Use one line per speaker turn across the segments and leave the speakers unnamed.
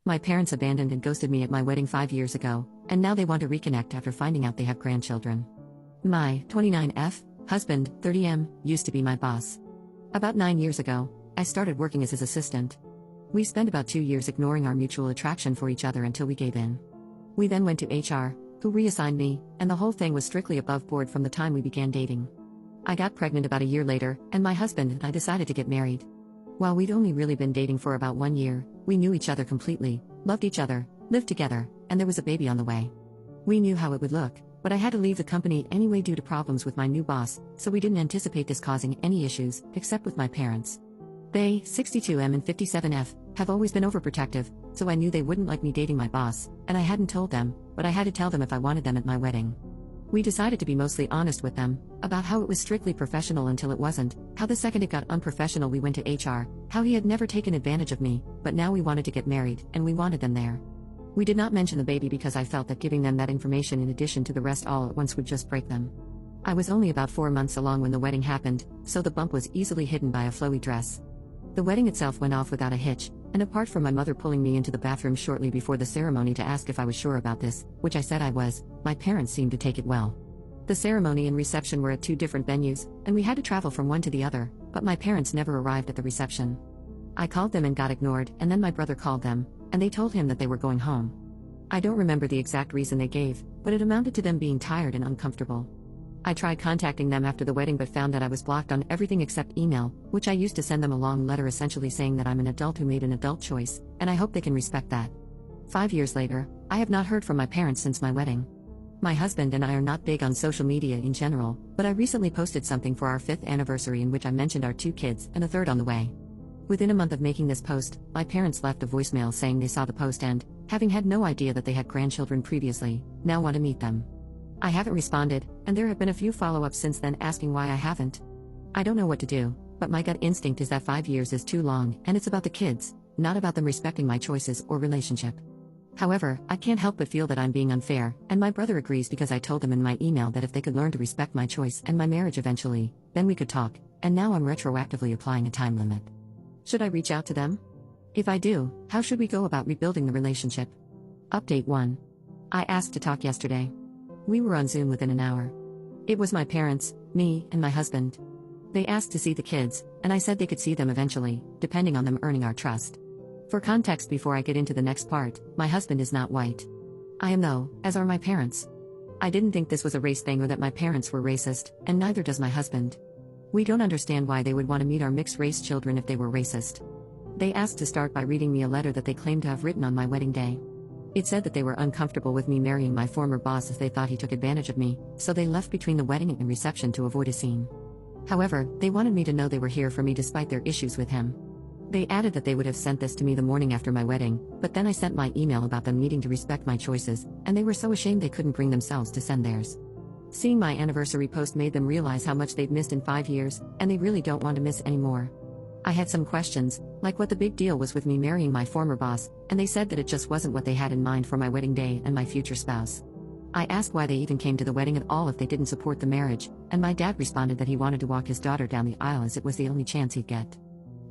My parents abandoned and ghosted me at my wedding 5 years ago, and now they want to reconnect after finding out they have grandchildren. My 29F husband, 30M, used to be my boss. About 9 years ago, I started working as his assistant. We spent about 2 years ignoring our mutual attraction for each other until we gave in. We then went to HR, who reassigned me, and the whole thing was strictly above board from the time we began dating. I got pregnant about a year later, and my husband and I decided to get married. While we'd only really been dating for about 1 year, we knew each other completely, loved each other, lived together, and there was a baby on the way. We knew how it would look, but I had to leave the company anyway due to problems with my new boss, so we didn't anticipate this causing any issues, except with my parents. They, 62M and 57F, have always been overprotective, so I knew they wouldn't like me dating my boss, and I hadn't told them, but I had to tell them if I wanted them at my wedding. We decided to be mostly honest with them, about how it was strictly professional until it wasn't, how the second it got unprofessional we went to HR, how he had never taken advantage of me, but now we wanted to get married, and we wanted them there. We did not mention the baby because I felt that giving them that information in addition to the rest all at once would just break them. I was only about 4 months along when the wedding happened, so the bump was easily hidden by a flowy dress. The wedding itself went off without a hitch, and apart from my mother pulling me into the bathroom shortly before the ceremony to ask if I was sure about this, which I said I was, my parents seemed to take it well. The ceremony and reception were at 2 different venues, and we had to travel from one to the other, but my parents never arrived at the reception. I called them and got ignored, and then my brother called them, and they told him that they were going home. I don't remember the exact reason they gave, but it amounted to them being tired and uncomfortable. I tried contacting them after the wedding but found that I was blocked on everything except email, which I used to send them a long letter essentially saying that I'm an adult who made an adult choice, and I hope they can respect that. 5 years later, I have not heard from my parents since my wedding. My husband and I are not big on social media in general, but I recently posted something for our 5th anniversary in which I mentioned our 2 kids and a third on the way. Within a month of making this post, my parents left a voicemail saying they saw the post and, having had no idea that they had grandchildren previously, now want to meet them. I haven't responded, and there have been a few follow-ups since then asking why I haven't. I don't know what to do, but my gut instinct is that 5 years is too long, and it's about the kids, not about them respecting my choices or relationship. However, I can't help but feel that I'm being unfair, and my brother agrees because I told them in my email that if they could learn to respect my choice and my marriage eventually, then we could talk, and now I'm retroactively applying a time limit. Should I reach out to them? If I do, how should we go about rebuilding the relationship? Update 1. I asked to talk yesterday. We were on Zoom within an hour. It was my parents, me, and my husband. They asked to see the kids, and I said they could see them eventually, depending on them earning our trust. For context before I get into the next part, my husband is not white. I am though, as are my parents. I didn't think this was a race thing or that my parents were racist, and neither does my husband. We don't understand why they would want to meet our mixed-race children if they were racist. They asked to start by reading me a letter that they claimed to have written on my wedding day. It said that they were uncomfortable with me marrying my former boss as they thought he took advantage of me, so they left between the wedding and reception to avoid a scene. However, they wanted me to know they were here for me despite their issues with him. They added that they would have sent this to me the morning after my wedding, but then I sent my email about them needing to respect my choices, and they were so ashamed they couldn't bring themselves to send theirs. Seeing my anniversary post made them realize how much they've missed in 5 years, and they really don't want to miss any more. I had some questions, like what the big deal was with me marrying my former boss, and they said that it just wasn't what they had in mind for my wedding day and my future spouse. I asked why they even came to the wedding at all if they didn't support the marriage, and my dad responded that he wanted to walk his daughter down the aisle as it was the only chance he'd get.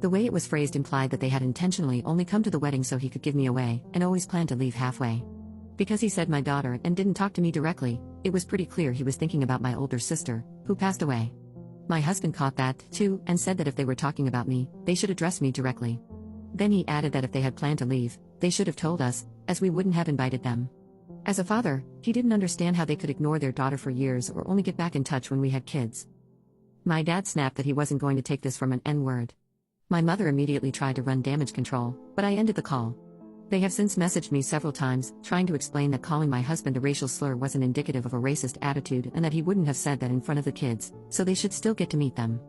The way it was phrased implied that they had intentionally only come to the wedding so he could give me away, and always planned to leave halfway. Because he said my daughter and didn't talk to me directly, it was pretty clear he was thinking about my older sister, who passed away. My husband caught that, too, and said that if they were talking about me, they should address me directly. Then he added that if they had planned to leave, they should have told us, as we wouldn't have invited them. As a father, he didn't understand how they could ignore their daughter for years or only get back in touch when we had kids. My dad snapped that he wasn't going to take this from an N-word. My mother immediately tried to run damage control, but I ended the call. They have since messaged me several times, trying to explain that calling my husband a racial slur wasn't indicative of a racist attitude and that he wouldn't have said that in front of the kids, so they should still get to meet them.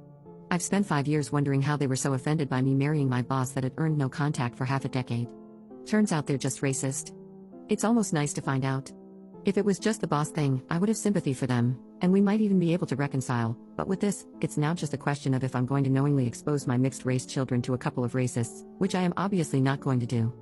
I've spent 5 years wondering how they were so offended by me marrying my boss that had earned no contact for half a decade. Turns out they're just racist. It's almost nice to find out. If it was just the boss thing, I would have sympathy for them, and we might even be able to reconcile, but with this, it's now just a question of if I'm going to knowingly expose my mixed-race children to a couple of racists, which I am obviously not going to do.